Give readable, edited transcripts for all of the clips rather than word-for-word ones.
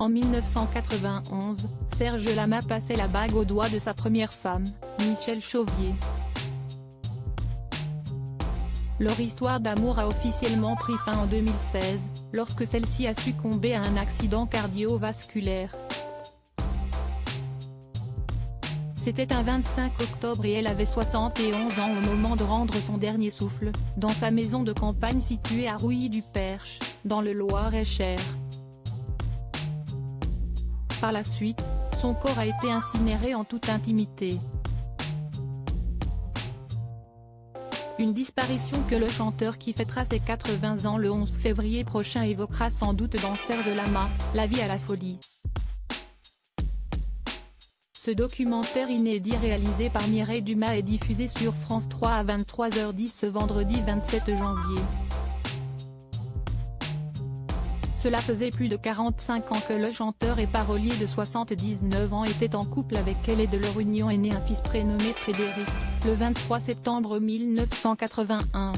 En 1991, Serge Lama passait la bague au doigt de sa première femme, Michèle Chauvier. Leur histoire d'amour a officiellement pris fin en 2016, lorsque celle-ci a succombé à un accident cardiovasculaire. C'était un 25 octobre et elle avait 71 ans au moment de rendre son dernier souffle, dans sa maison de campagne située à Rouilly-du-Perche, dans le Loir-et-Cher. Par la suite, son corps a été incinéré en toute intimité. Une disparition que le chanteur qui fêtera ses 80 ans le 11 février prochain évoquera sans doute dans Serge Lama, La vie à la folie. Ce documentaire inédit réalisé par Mireille Dumas est diffusé sur France 3 à 23h10 ce vendredi 27 janvier. Cela faisait plus de 45 ans que le chanteur et parolier de 79 ans était en couple avec elle et de leur union est né un fils prénommé Frédéric, le 23 septembre 1981.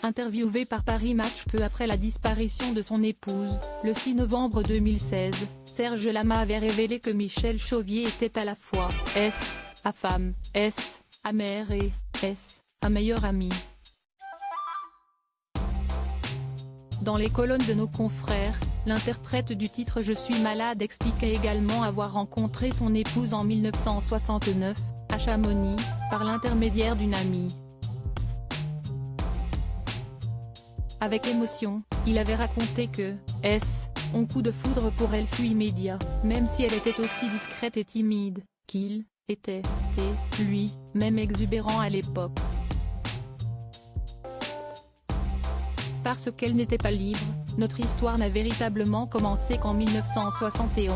Interviewé par Paris Match peu après la disparition de son épouse, le 6 novembre 2016, Serge Lama avait révélé que Michèle Chauvier était à la fois sa femme, sa mère et sa meilleure amie. Dans les colonnes de nos confrères, l'interprète du titre Je suis malade expliquait également avoir rencontré son épouse en 1969, à Chamonix, par l'intermédiaire d'une amie. Avec émotion, il avait raconté que son coup de foudre pour elle fut immédiat, même si elle était aussi discrète et timide, qu'il était, lui-même exubérant à l'époque. Parce qu'elle n'était pas libre, notre histoire n'a véritablement commencé qu'en 1971.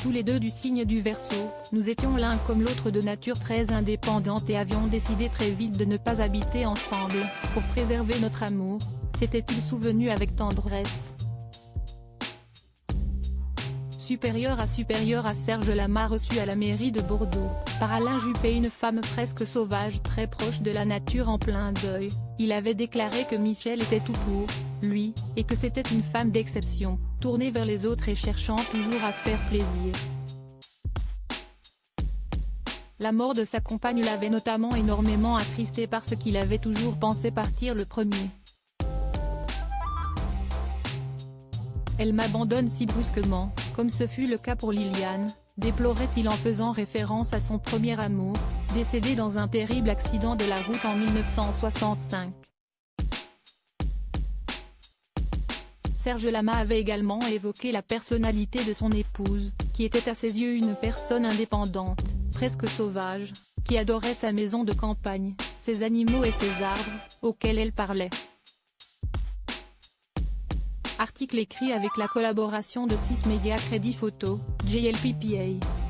Tous les deux du signe du Verseau, nous étions l'un comme l'autre de nature très indépendante et avions décidé très vite de ne pas habiter ensemble, pour préserver notre amour, s'était-il souvenu avec tendresse. Supérieur à Serge Lama reçu à la mairie de Bordeaux, par Alain Juppé, une femme presque sauvage très proche de la nature en plein deuil, il avait déclaré que Michèle était tout pour lui, et que c'était une femme d'exception, tournée vers les autres et cherchant toujours à faire plaisir. La mort de sa compagne l'avait notamment énormément attristé parce qu'il avait toujours pensé partir le premier. Elle m'abandonne si brusquement, comme ce fut le cas pour Liliane, déplorait-il en faisant référence à son premier amour, décédé dans un terrible accident de la route en 1965. Serge Lama avait également évoqué la personnalité de son épouse, qui était à ses yeux une personne indépendante, presque sauvage, qui adorait sa maison de campagne, ses animaux et ses arbres, auxquels elle parlait. Article écrit avec la collaboration de 6 médias Crédit Photo, JLPPA.